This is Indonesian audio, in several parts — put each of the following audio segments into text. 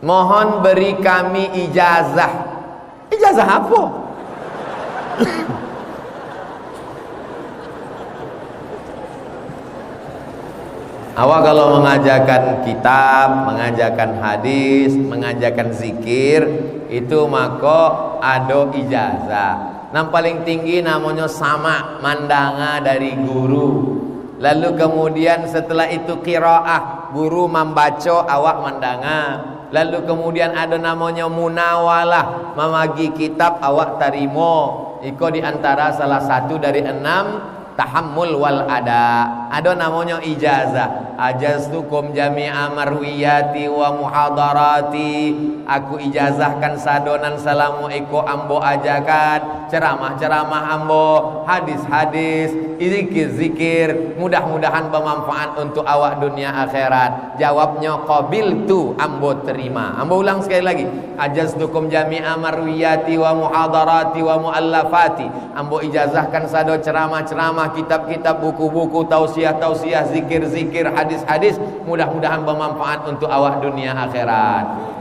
mohon beri kami ijazah. Ijazah apa? Awak kalau mengajarkan kitab, mengajarkan hadis, mengajarkan zikir, itu maka ada ijazah. Yang paling tinggi namanya sama mandanga dari guru. Lalu kemudian setelah itu qiraah, guru membaca, awak mandanga. Lalu kemudian ada namanya munawalah, memagi kitab, awak tarimo. Iko diantara salah satu dari 6 tahammul wal ada. Ada namanya ijazah. Ajaztukum jami'a marwiyati wa muhadarati. Aku ijazahkan sadonan salamu iko ambo ajakan, ceramah-ceramah ambo, hadis-hadis, zikir-zikir, mudah-mudahan bermanfaat untuk awak dunia akhirat. Jawabnya qabiltu, ambo terima. Ambo ulang sekali lagi. Ajaztukum jami'a marwiyati wa muhadarati wa muallafati. Ambo ijazahkan sado ceramah-ceramah, kitab-kitab, buku-buku, tausiah-tausiah, zikir-zikir, hadis-hadis, mudah-mudahan bermanfaat untuk awak dunia akhirat.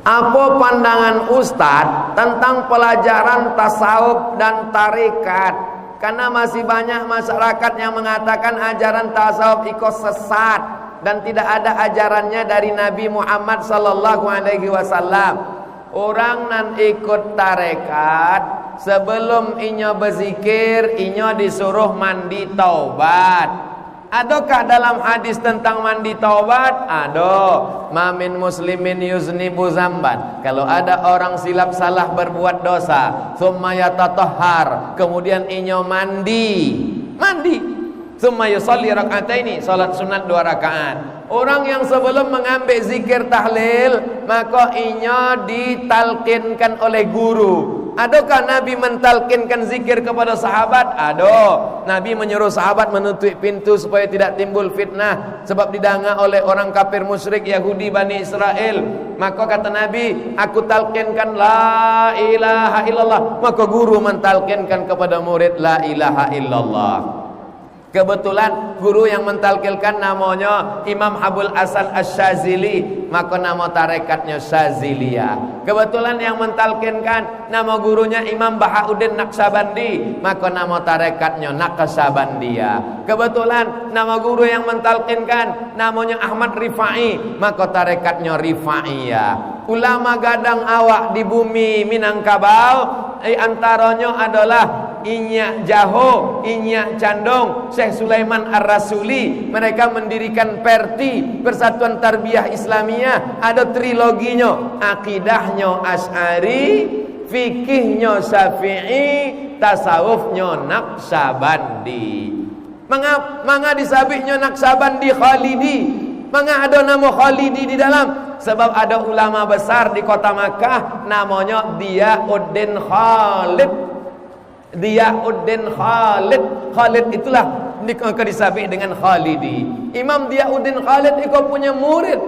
Apa pandangan Ustadz tentang pelajaran tasawuf dan tarekat? Karena masih banyak masyarakat yang mengatakan ajaran tasawuf itu sesat dan tidak ada ajarannya dari Nabi Muhammad sallallahu alaihi wasallam. Orang nan ikut tarekat sebelum inyo berzikir, inyo disuruh mandi taubat. Adakah dalam hadis tentang mandi taubat? Ada. Ma min muslimin yuznibu zamban. Kalau ada orang silap salah berbuat dosa, tsumma yatatahhar, kemudian inyo mandi. Tsumma yusalli rak'ataini, salat sunat 2 rakaat. Orang yang sebelum mengambil zikir tahlil, maka inyo ditalkinkan oleh guru. Adakah Nabi mentalkinkan zikir kepada sahabat? Ada. Nabi menyuruh sahabat menutup pintu supaya tidak timbul fitnah, sebab didanga oleh orang kafir musyrik Yahudi Bani Israel. Maka kata Nabi, aku talkinkan la ilaha illallah. Maka guru mentalkinkan kepada murid la ilaha illallah. Kebetulan guru yang mentalkilkan namanya Imam Abul Hasan Asy-Syadzili, maka nama tarekatnya Syadziliyah. Kebetulan yang mentalkinkan nama gurunya Imam Bahauddin Naqsyabandi, maka nama tarekatnya Naqsyabandiyah. Kebetulan nama guru yang mentalkinkan namanya Ahmad Rifai, maka tarekatnya Rifaiyah. Ulama gadang awak di bumi Minangkabau, antaranya adalah Inyak Jaho, Inyak Candong, Syekh Sulaiman Ar-Rasuli. Mereka mendirikan Perti, Persatuan Tarbiyah Islamiyah. Ada triloginya, akidahnya Asy'ari, fikihnya Syafi'i, tasawufnya Naqsyabandi. Manga disabihnya Naqsyabandi Khalidi. Manga ada nama Khalidi di dalam? Sebab ada ulama besar di kota Makkah namanya Diyauddin Khalid. Diyauddin Khalid. Khalid itulah disabih dengan Khalidi. Imam Diyauddin Khalid itu punya murid.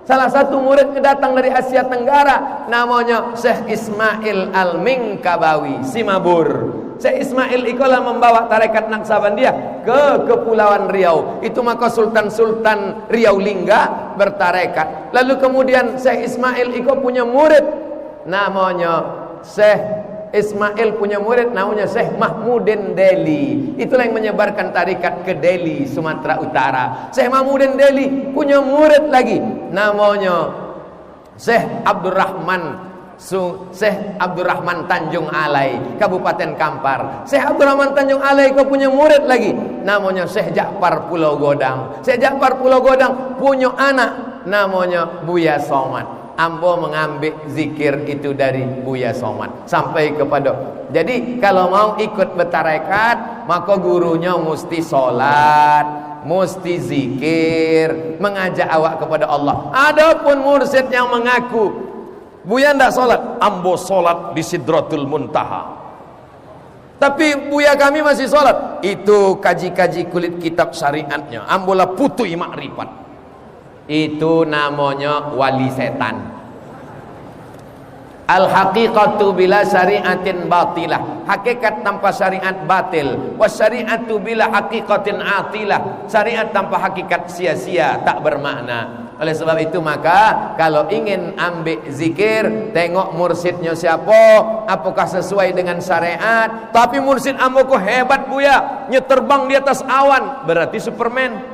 Salah satu murid datang dari Asia Tenggara, namanya Syekh Ismail Al-Minkabawi, Simabur. Syekh Ismail itulah membawa tarekat Naqsyabandiyah ke Kepulauan Riau. Itu maka Sultan Riau Lingga bertarekat. Lalu kemudian Syekh Ismail itu punya murid namanya Syekh Ismail punya murid namanya Syekh Mahmudin Deli. Itulah yang menyebarkan tarekat ke Deli, Sumatera Utara. Syekh Mahmudin Deli punya murid lagi namanya Syekh Abdurrahman Tanjung Alai, Kabupaten Kampar. Syekh Abdurrahman Tanjung Alai kau punya murid lagi namanya Syekh Ja'far Pulau Godang. Syekh Ja'far Pulau Godang punya anak namanya Buya Somad. Ambo mengambil zikir itu dari Buya Somad sampai kepada. Jadi kalau mau ikut bertarekat, maka gurunya mesti sholat, mesti zikir, mengajak awak kepada Allah. Adapun mursyid yang mengaku Buya ndak sholat, ambo sholat di Sidratul Muntaha, tapi Buya kami masih sholat, itu kaji-kaji kulit kitab syariatnya, ambolah putui makrifat. Itu namanya wali setan. Al-haqiqatu bila syari'atin batilah. Hakikat tanpa syariat batil. Wasyari'atu bila haqiqatin atilah. Syariat tanpa hakikat sia-sia, tak bermakna. Oleh sebab itu maka kalau ingin ambil zikir, tengok mursidnya siapa, apakah sesuai dengan syariat. Tapi mursid ambo hebat buya, nyeterbang di atas awan, berarti Superman.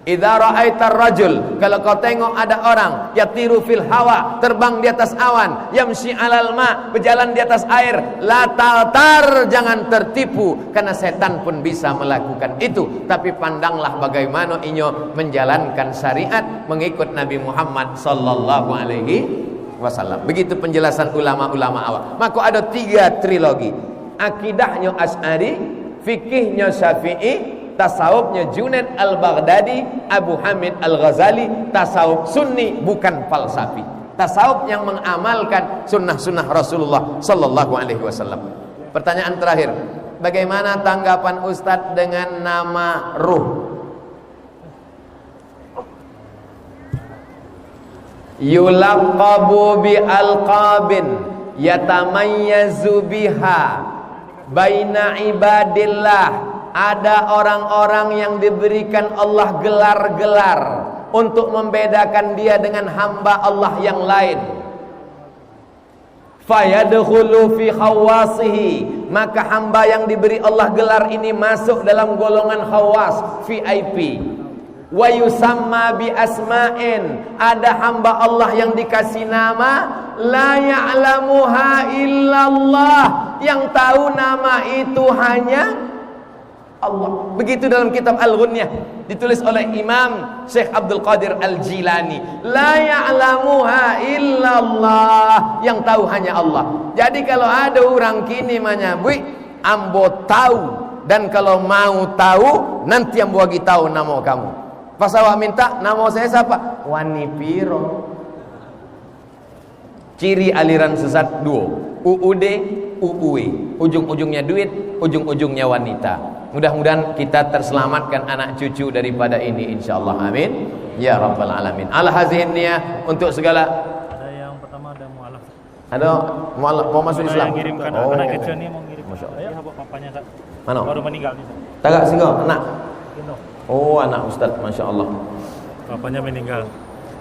Idza ra'aitar rajul, kalau kau tengok ada orang yatiru fil hawa, terbang di atas awan, yamshi alal ma, berjalan di atas air, la taltar, jangan tertipu, karena setan pun bisa melakukan itu. Tapi pandanglah bagaimana inyo menjalankan syariat mengikut Nabi Muhammad sallallahu alaihi wasallam. Begitu penjelasan ulama-ulama awal. Maka ada 3 trilogi. Akidahnya Asy'ari, fikihnya Syafi'i, tasawufnya Junaid al-Baghdadi, Abu Hamid al-Ghazali, tasawuf sunni bukan falsafi. Tasawuf yang mengamalkan sunnah-sunnah Rasulullah sallallahu alaihi wasallam. Pertanyaan terakhir, bagaimana tanggapan Ustadz dengan nama ruh? Yulaqabu bi alqabin yatamayyazu biha baina ibadillah. Ada orang-orang yang diberikan Allah gelar-gelar untuk membedakan dia dengan hamba Allah yang lain. Fayadkhulu fi khawasihi, maka hamba yang diberi Allah gelar ini masuk dalam golongan khawas, VIP. Wa yusamma bi asma'in, ada hamba Allah yang dikasih nama la ya'lamuha illallah, yang tahu nama itu hanya Allah. Begitu dalam kitab Al-Ghunyah ditulis oleh Imam Syekh Abdul Qadir Al-Jilani, la ya'lamuha illallah, yang tahu hanya Allah. Jadi kalau ada orang kini menyebut ambo tahu, dan kalau mau tahu nanti ambo bagi tahu nama kamu. Pas awak minta nama saya siapa? Wani Piro. Ciri aliran sesat 2, UUD, UUE, ujung-ujungnya duit, ujung-ujungnya wanita. Mudah-mudahan kita terselamatkan anak cucu daripada ini, insyaallah, amin ya rabbal alamin. Ala hazihin niyah untuk segala. Ada yang pertama, ada mualaf. Ada mualaf mau masuk Islam. Kirimkan anak kecil ni mau ngirim. Ayah apa papanya tak? Mana? Baru meninggal ni. Tagak singo anak. Gendong. Oh, anak Ustaz, masyaallah. Papanya meninggal.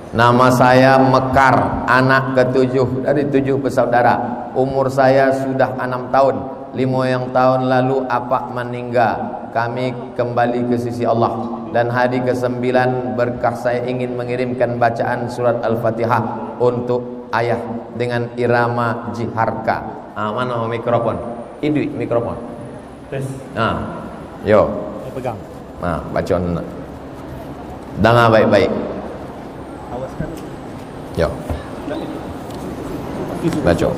Nama saya Mekar, anak ke-7 dari 7 bersaudara. Umur saya sudah 6 tahun. 5 yang tahun lalu apak meninggal. Kami kembali ke sisi Allah. Dan hari ke-9 berkah saya ingin mengirimkan bacaan surat Al-Fatihah untuk ayah dengan irama jiharka. Mana mikrofon? Idui mikrofon. Tes. Yo. Saya pegang. Bacaan. Dengar baik-baik. Awaskan. Yo. Baca.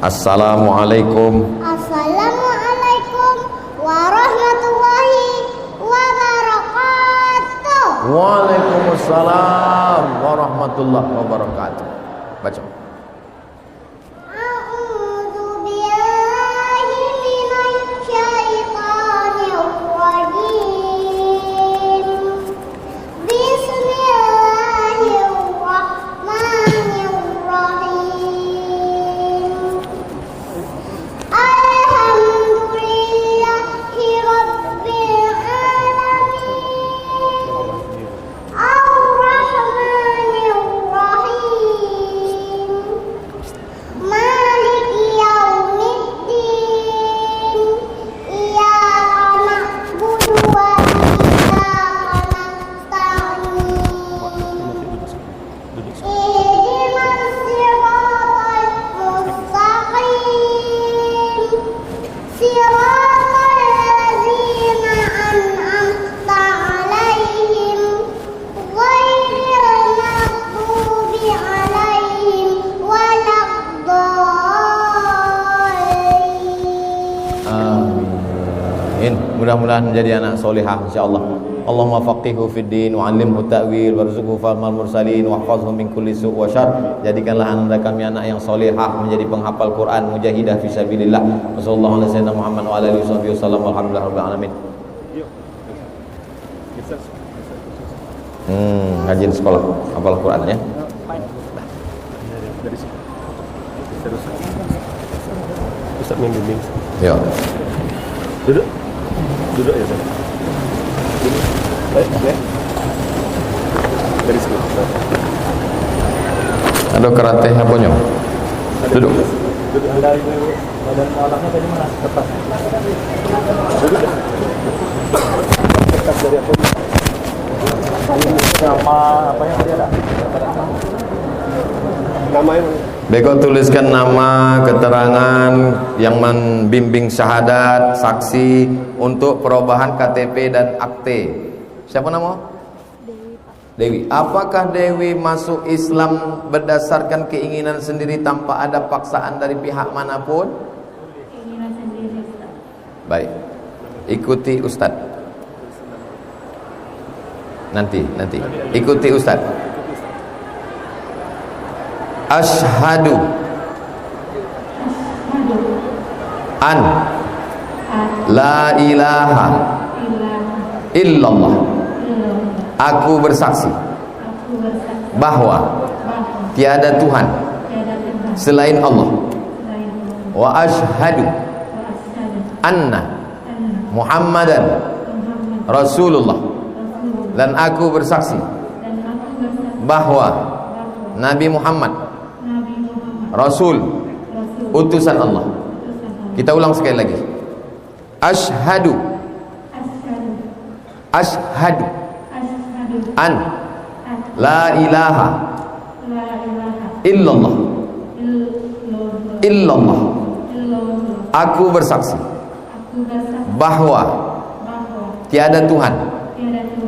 Assalamualaikum. Assalamualaikum warahmatullahi wabarakatuh. Waalaikumsalam warahmatullahi wabarakatuh. Baca. A'udzu billahi minasy syaithanir rajim. Bismillahirrahmanirrahim. Alhamdulillahi rabbil alamin. Ar-Rahmanir Rahim. Maliki yaumiddin. Iyyaka na'budu wa iyyaka nasta'in. Ihdinas siratal mustaqim. Siratal ladzina an'amta 'alaihim ghairil maghdubi 'alaihim waladdallin. Amin. Mudah-mudahan menjadi anak solehah insyaallah. Allahumma faqihhu fid din wa 'allimhu ta'wil warzuqhu fahmal mursalin wahfazhu min kulli su' wa syarr. Jadikanlah anda kami anak yang solehah, menjadi penghafal Quran, mujahidah fi sabilillah. Wassallallahu ala sayyidina Muhammad wa ala alihi wasallam. Alhamdulillahirabbil alamin. Ngajiin sekolah hafal Quran ya. Ustaz membimbing. Ya. Duduk. Duduk ya, Ustaz. Baik. Dari sini. Ada karate apanya? Duduk. Duduk Anda ini badan alatnya tadi mana? Tepat. Duduk. Dekat dari apa? Nama apa yang tadi ada? Nama yang Beko tuliskan nama, keterangan yang membimbing syahadat, saksi untuk perubahan KTP dan akte. Siapa nama? Dewi. Apakah Dewi masuk Islam berdasarkan keinginan sendiri tanpa ada paksaan dari pihak manapun? Keinginan sendiri, Ustaz. Baik. Ikuti Ustaz. Nanti. Ikuti Ustaz. Ashhadu an la ilaha illallah. Aku bersaksi bahwa tiada Tuhan selain Allah. Wa ashhadu anna Muhammadan Rasulullah. Dan aku bersaksi bahwa Nabi Muhammad Rasul, utusan Allah. Kita ulang sekali lagi. Ashhadu an la ilaha illallah. Aku bersaksi bahwa tiada Tuhan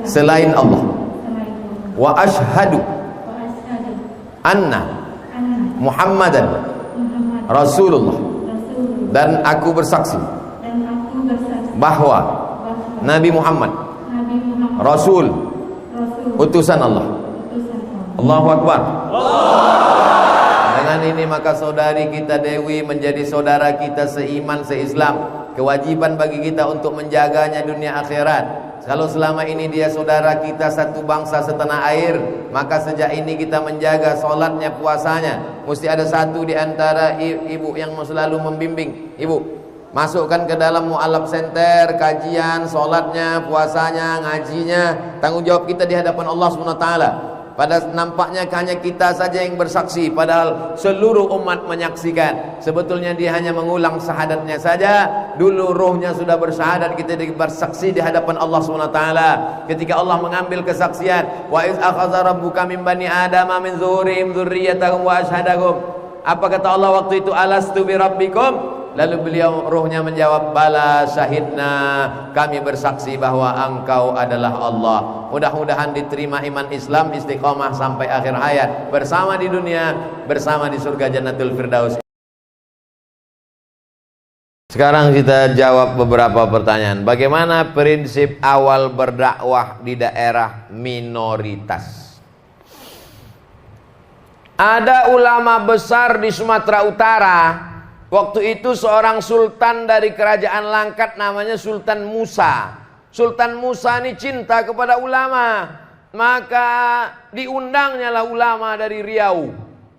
selain Allah. Wa ashhadu anna Muhammadan Rasulullah. Dan aku bersaksi bahwa Nabi Muhammad Rasul, utusan Allah. Allahu Akbar. Dengan ini maka saudari kita Dewi menjadi saudara kita seiman seislam. Kewajiban bagi kita untuk menjaganya dunia akhirat. Kalau selama ini dia saudara kita satu bangsa setanah air, maka sejak ini kita menjaga solatnya, puasanya. Mesti ada satu di antara ibu yang selalu membimbing. Ibu, masukkan ke dalam mu'alaf center, kajian, solatnya, puasanya, ngajinya. Tanggung jawab kita di hadapan Allah SWT. Pada nampaknya hanya kita saja yang bersaksi, padahal seluruh umat menyaksikan. Sebetulnya dia hanya mengulang syahadatnya saja. Dulu ruhnya sudah bersyahadat, kita bersaksi di hadapan Allah SWT. Ketika Allah mengambil kesaksian, wa iz akhadha rabbuka min bani adama min zuhurihim dzurriyyatahum wa asyhadahum. Apa kata Allah waktu itu? Alastu bi rabbikum? Lalu beliau ruhnya menjawab, bala syahidna, kami bersaksi bahwa engkau adalah Allah. Mudah-mudahan diterima iman Islam, istiqomah sampai akhir hayat, bersama di dunia, bersama di surga Jannatul Firdaus. Sekarang kita jawab beberapa pertanyaan. Bagaimana prinsip awal berdakwah di daerah minoritas? Ada ulama besar di Sumatera Utara. Waktu itu seorang sultan dari kerajaan Langkat namanya Sultan Musa. Sultan Musa ini cinta kepada ulama. Maka diundangnya lah ulama dari Riau.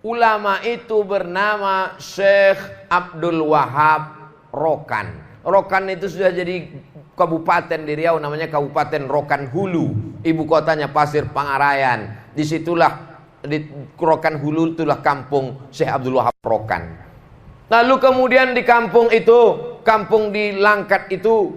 Ulama itu bernama Syekh Abdul Wahab Rokan. Rokan itu sudah jadi kabupaten di Riau, namanya Kabupaten Rokan Hulu. Ibu kotanya Pasir Pangarayan. Disitulah di Rokan Hulu itulah kampung Syekh Abdul Wahab Rokan. Lalu kemudian di kampung itu, kampung di Langkat itu,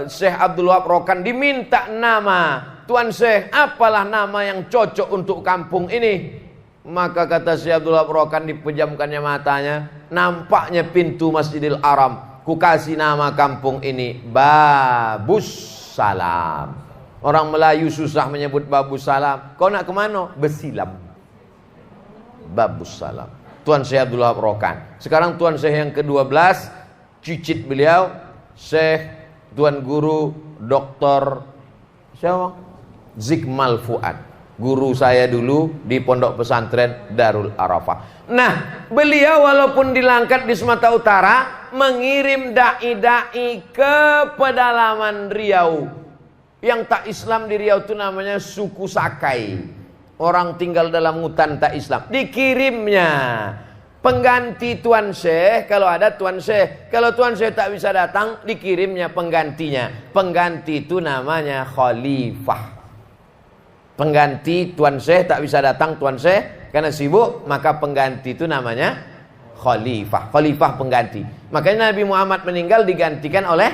Syekh Abdul Wahab Rokan diminta nama. Tuan Syekh, apalah nama yang cocok untuk kampung ini? Maka kata Syekh Abdul Wahab Rokan, dipejamkannya matanya, nampaknya pintu Masjidil Haram. Ku kasih nama kampung ini Babus Salam. Orang Melayu susah menyebut Babus Salam. Kau nak kemana? Besilam. Babus Salam. Tuan Syekh Abdul Wahab Rokan. Sekarang Tuan Syekh yang ke-12, cicit beliau, Syekh Tuan Guru Dr. siapa? Zikmal Fuad. Guru saya dulu di Pondok Pesantren Darul Arafah. Nah, beliau walaupun di Langkat di Sumatera Utara, mengirim dai-dai ke pedalaman Riau. Yang tak Islam di Riau itu namanya suku Sakai. Orang tinggal dalam hutan tak Islam. Dikirimnya Pengganti Tuan Syekh, kalau ada Tuan Syekh. Kalau Tuan Syekh tak bisa datang, dikirimnya penggantinya. Pengganti itu namanya khalifah. Pengganti Tuan Syekh tak bisa datang, Tuan Syekh karena sibuk, maka pengganti itu namanya khalifah. Khalifah pengganti. Makanya Nabi Muhammad meninggal digantikan oleh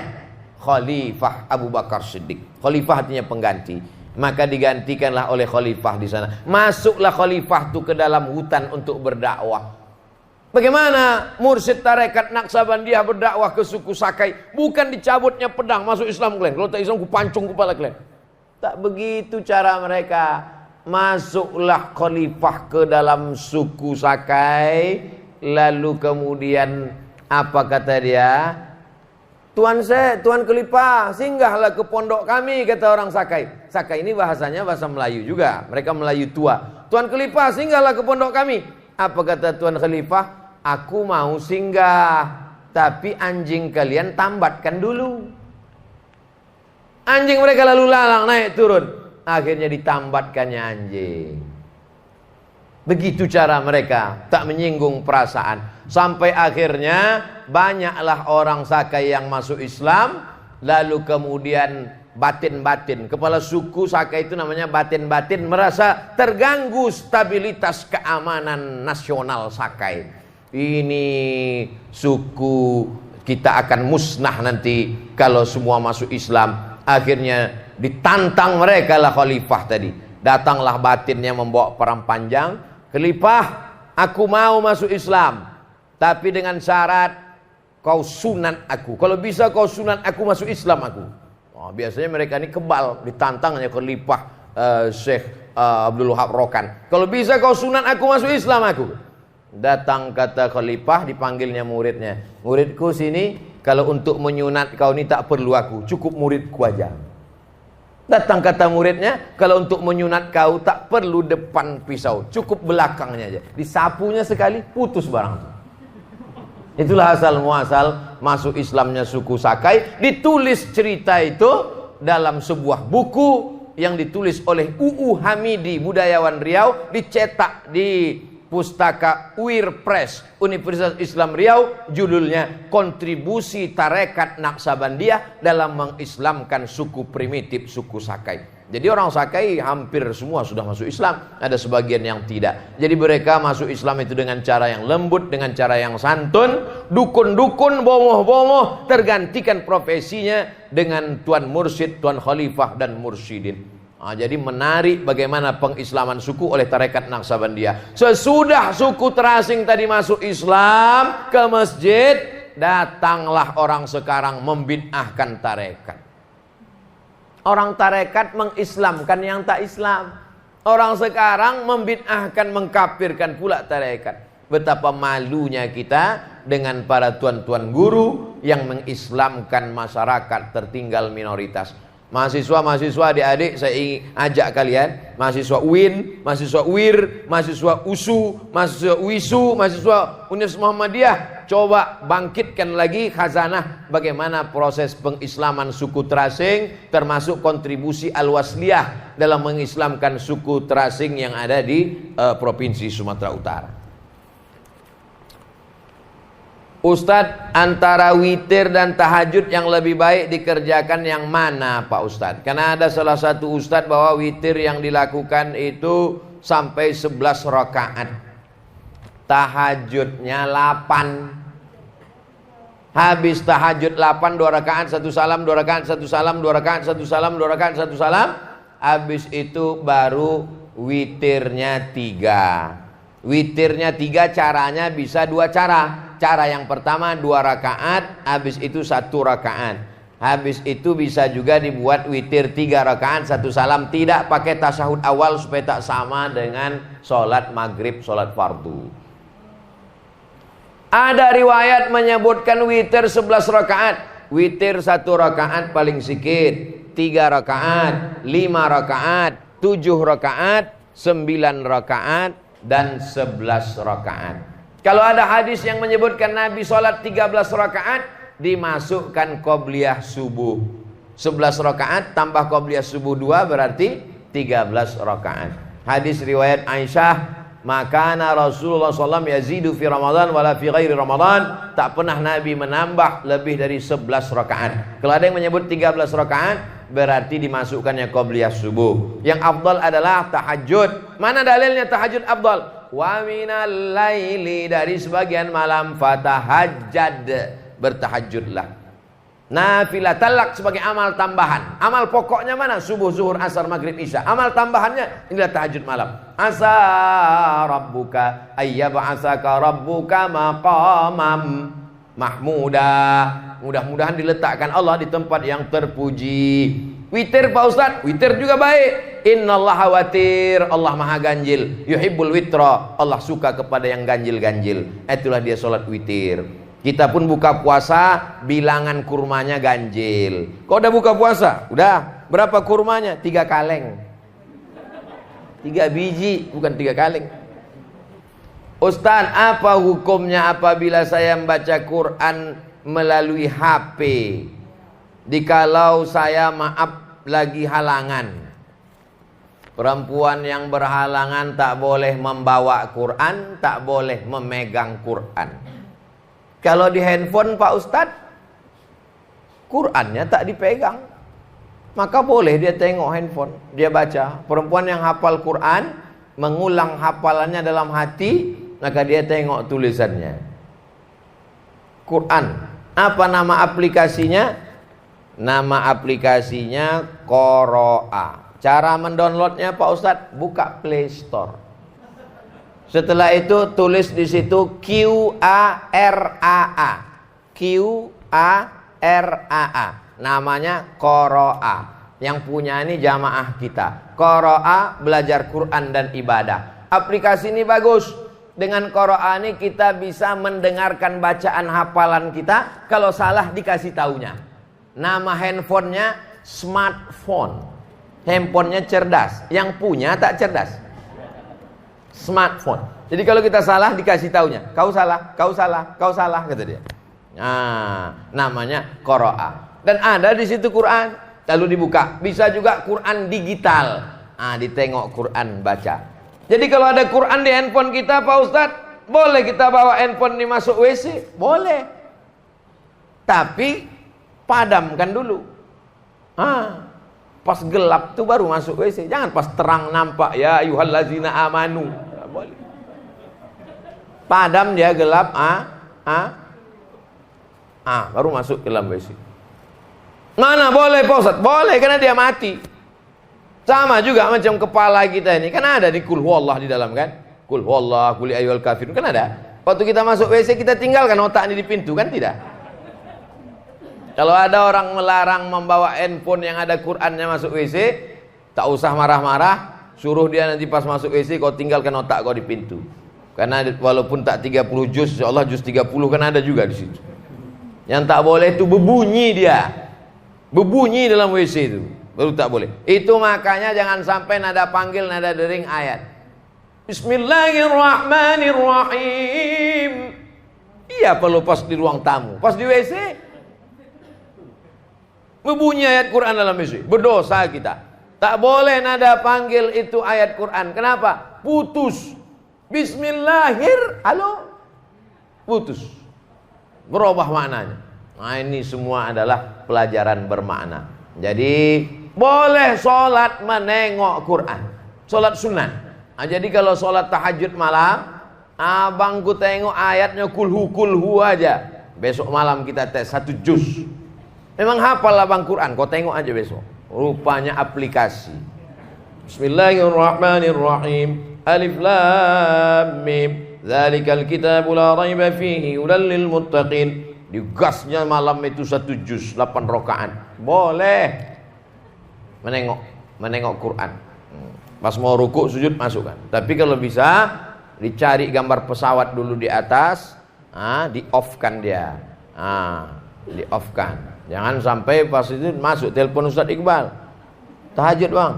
Khalifah Abu Bakar Siddiq. Khalifah artinya pengganti. Maka digantikanlah oleh khalifah di sana. Masuklah khalifah itu ke dalam hutan untuk berdakwah. Bagaimana mursyid tarekat Naqsabandiyah berdakwah ke suku Sakai? Bukan dicabutnya pedang masuk Islam kalian. Kalau tak Islam ku pancung kepala kalian. Tak begitu cara mereka. Masuklah khalifah ke dalam suku Sakai. Lalu kemudian apa kata dia? Tuan Khalifah, singgahlah ke pondok kami, kata orang Sakai. Sakai ini bahasanya bahasa Melayu juga. Mereka Melayu tua. Tuan Khalifah, singgahlah ke pondok kami. Apa kata Tuan Khalifah? Aku mau singgah, tapi anjing kalian tambatkan dulu. Anjing mereka lalu lalang naik turun. Akhirnya ditambatkannya anjing. Begitu cara mereka, tak menyinggung perasaan. Sampai akhirnya banyaklah orang Sakai yang masuk Islam. Lalu kemudian batin-batin, kepala suku Sakai itu namanya batin-batin, merasa terganggu stabilitas keamanan nasional Sakai. Ini suku kita akan musnah nanti kalau semua masuk Islam. Akhirnya ditantang mereka lah khalifah tadi. Datanglah batinnya membawa perang panjang. Khalifah, aku mau masuk Islam, tapi dengan syarat kau sunat aku. Kalau bisa kau sunat aku masuk Islam aku. Oh, biasanya mereka ini kebal, ditantangnya khalifah Syekh Abdul Wahab Rokan. Kalau bisa kau sunat aku masuk Islam aku. Datang kata khalifah, dipanggilnya muridnya. Muridku sini, kalau untuk menyunat kau ini tak perlu aku, cukup muridku aja. Datang kata muridnya, kalau untuk menyunat kau tak perlu depan pisau, cukup belakangnya aja. Disapunya sekali, putus barang. Itulah asal muasal masuk Islamnya suku Sakai. Ditulis cerita itu dalam sebuah buku yang ditulis oleh UU Hamidi, budayawan Riau, dicetak di Pustaka UIR Press Universitas Islam Riau. Judulnya Kontribusi Tarekat Naqsabandiyah dalam mengislamkan suku primitif suku Sakai. Jadi orang Sakai hampir semua sudah masuk Islam, ada sebagian yang tidak. Jadi mereka masuk Islam itu dengan cara yang lembut, dengan cara yang santun. Dukun-dukun, bomoh-bomoh, tergantikan profesinya dengan tuan mursyid, tuan khalifah dan mursyidin. Jadi menarik bagaimana pengislaman suku oleh tarekat Naqsabandiyah. Sesudah suku terasing tadi masuk Islam ke masjid, datanglah orang sekarang membid'ahkan tarekat. Orang tarekat mengislamkan yang tak Islam. Orang sekarang membid'ahkan, mengkafirkan pula tarekat. Betapa malunya kita dengan para tuan-tuan guru yang mengislamkan masyarakat tertinggal minoritas. Mahasiswa-mahasiswa adik-adik, saya ingin ajak kalian, mahasiswa UIN, mahasiswa UIR, mahasiswa USU, mahasiswa WISU, mahasiswa Universitas Muhammadiyah, coba bangkitkan lagi khazanah bagaimana proses pengislaman suku terasing, termasuk kontribusi Al-Wasliyah dalam mengislamkan suku terasing yang ada di Provinsi Sumatera Utara. Ustadz, antara witir dan tahajud yang lebih baik dikerjakan yang mana Pak Ustadz? Karena ada salah satu Ustadz bahwa witir yang dilakukan itu sampai 11 rakaat, tahajudnya 8. Habis tahajud 8, 2 rakaat 1 salam, 2 rakaat 1 salam, 2 rakaat 1 salam, 2 rakaat 1 salam. Habis itu baru witirnya 3. Witirnya 3 caranya bisa 2 cara. Cara yang pertama 2 rakaat, habis itu 1 rakaat. Habis itu bisa juga dibuat witir 3 rakaat 1 salam, tidak pakai tasyahud awal supaya tak sama dengan sholat maghrib, sholat fardu. Ada riwayat menyebutkan witir 11 rakaat. Witir 1 rakaat paling sedikit, 3 rakaat, 5 rakaat, 7 rakaat, 9 rakaat, dan 11 rakaat. Kalau ada hadis yang menyebutkan Nabi sholat 13 rakaat, dimasukkan qobliyah subuh. 11 rakaat tambah qobliyah subuh 2 berarti 13 rakaat. Hadis riwayat Aisyah Maka Rasulullah SAW yazidu fi Ramadan wala fi ghairi Ramadan. Tak pernah Nabi menambah lebih dari 11 rakaat. Kalau ada yang menyebut 13 rakaat, berarti dimasukkannya qabliyah subuh. Yang afdal adalah tahajud. Mana dalilnya tahajud afdal? Wa minal laili, dari sebagian malam, fatahajjad, bertahajudlah. Nafilah talak sebagai amal tambahan. Amal pokoknya mana? Subuh, zuhur, asar, maghrib, isya. Amal tambahannya inilah tahajud malam. Asa rabbuka ayyab'asaka rabbuka maqamam mahmuda. Mudah-mudahan diletakkan Allah di tempat yang terpuji. Witir Pak Ustaz, witir juga baik. Innallaha watir, Allah maha ganjil. Yuhibbul witra, Allah suka kepada yang ganjil-ganjil. Itulah dia sholat witir. Kita pun buka puasa, bilangan kurmanya ganjil. Kau udah buka puasa? Udah. Berapa kurmanya? 3 kaleng. 3 biji, bukan 3 kaleng. Ustaz, apa hukumnya apabila saya membaca Quran melalui HP? Dikalau saya maaf lagi halangan. Perempuan yang berhalangan tak boleh membawa Quran, tak boleh memegang Quran. Kalau di handphone Pak Ustadz, Qurannya tak dipegang, maka boleh dia tengok handphone, dia baca. Perempuan yang hafal Quran, mengulang hafalannya dalam hati, maka dia tengok tulisannya. Quran, apa nama aplikasinya? Nama aplikasinya Qoro'a. Cara mendownloadnya Pak Ustadz, buka Play Store. Setelah itu tulis di situ Qur'aa. Qur'aa. Namanya Qoro'a. Yang punya ini jamaah kita. Qoro'a, belajar Quran dan ibadah. Aplikasi ini bagus. Dengan Qoro'a ini kita bisa mendengarkan bacaan hafalan kita. Kalau salah dikasih taunya. Nama handphonenya smartphone. Handphonenya cerdas. Yang punya tak cerdas. Smartphone. Jadi kalau kita salah dikasih taunya, kau salah, kau salah, kau salah, kata dia. Nah, namanya Qoro'a. Dan ada di situ Quran, lalu dibuka. Bisa juga Quran digital. Ah, ditengok Quran, baca. Jadi kalau ada Quran di handphone kita, Pak Ustadz, boleh kita bawa handphone ini masuk WC? Boleh. Tapi padamkan dulu. Pas gelap tuh baru masuk WC. Jangan pas terang nampak, ya ayyuhallazina amanu. Boleh. Padam dia, gelap, baru masuk ke dalam WC. Mana boleh Pak Ustadz? Boleh, karena dia mati. Sama juga macam kepala kita ini, kan ada di Qul Huwallah di dalam kan? Qul Huwallah, Qul ya ayyuhal kafirun, kan ada. Waktu kita masuk WC kita tinggalkan otak ini di pintu, kan tidak? Kalau ada orang melarang membawa handphone yang ada Qurannya masuk WC, tak usah marah-marah. Suruh dia nanti pas masuk WC kau tinggalkan otak kau di pintu. Karena walaupun tak 30 juz, insyaallah juz 30 kan ada juga di situ. Yang tak boleh itu berbunyi dia. Berbunyi dalam WC itu. Baru tak boleh. Itu makanya jangan sampai nada panggil, nada dering ayat. Bismillahirrahmanirrahim. Iya perlu pas di ruang tamu. Pas di WC berbunyi ayat Quran dalam WC. Berdosa kita. Tak boleh nada panggil itu ayat Quran. Kenapa? Putus. Bismillahir. Halo? Putus. Berubah maknanya. Nah ini semua adalah pelajaran bermakna. Jadi boleh sholat menengok Quran. Sholat sunnah. Nah, jadi kalau sholat tahajud malam, abangku tengok ayatnya kulhu aja. Besok malam kita tes 1 juz. Memang hafal abang Quran, kau tengok aja besok. Rupanya aplikasi. Bismillahirrahmanirrahim. Alif lam mim. Dzalikal kitabu la raiba fihi hudal lil muttaqin. Digasnya malam itu 1 juz 8 rakaat. Boleh menengok Quran. Pas mau rukuk sujud masukkan. Tapi kalau bisa dicari gambar pesawat dulu di atas, di off-kan dia. Di off-kan. Jangan sampai pas itu masuk telepon Ustaz Iqbal. Tahajud bang.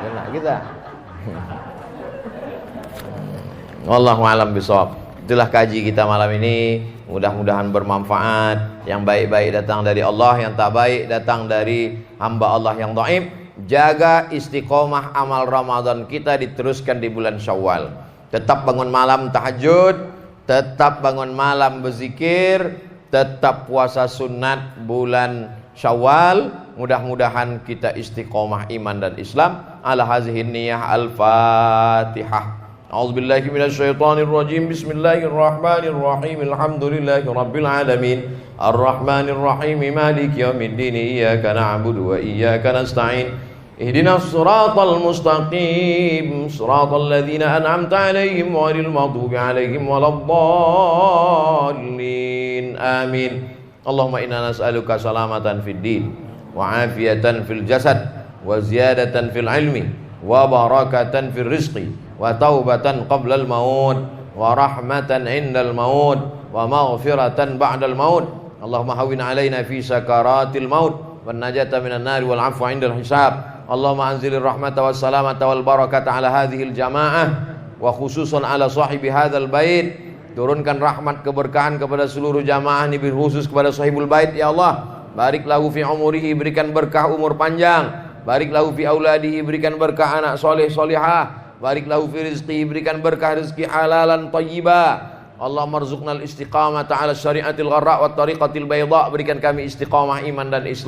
Kena kita. Wallahu a'lam bishawab. Itulah kaji kita malam ini. Mudah-mudahan bermanfaat. Yang baik-baik datang dari Allah, yang tak baik datang dari hamba Allah yang dhaif. jaga istiqomah amal Ramadan kita diteruskan di bulan Syawal. Tetap bangun malam tahajud, tetap bangun malam berzikir, tetap puasa sunat bulan Syawal. Mudah-mudahan kita istiqomah iman dan Islam. Ala hazihin niyah. Al-Fatihah. A'udzubillahi minasyaitonirrajim. Bismillahirrahmanirrahim. Alhamdulillahi rabbil alamin. Ar-Rahmanirrahim. Maliki yaumiddin. Iyyaka na'budu wa iyyaka nasta'in. Ihdinas siratal mustaqim. Siratal ladzina an'amta 'alaihim ghairil maghdubi 'alaihim waladdallin. Amin. Allahumma inna nas'aluka salamatan fid din wa afiyatan fil jasad wa ziyadatan fil ilmi wa barakatan fil rizqi wa taubatan qabla al maut wa rahmatan indal maut wa maghfiratan ba'dal maut. Allahumma hawwin alaina fi sakaratil maut wan najata minan nari wal afwa indal hisab. Allahumma anzilir rahmata was salamata wal barakata ala hadhil jamaah wa khususan ala sahibi hadzal bait. Turunkan rahmat keberkahan kepada seluruh jamaah ini, khusus kepada sahibul bait ya Allah. Barik lahu fi umurihi, berikan berkah umur panjang. Barik lahu fi auladihi, berikan berkah anak soleh solihah. Barik lahu fi rizqi, berikan berkah rezeki halalan thayyibah. Allahumma rzuqnal istiqamata ala syariatil gharra wa tariqatil bayda. Berikan kami istiqamah iman dan Islam.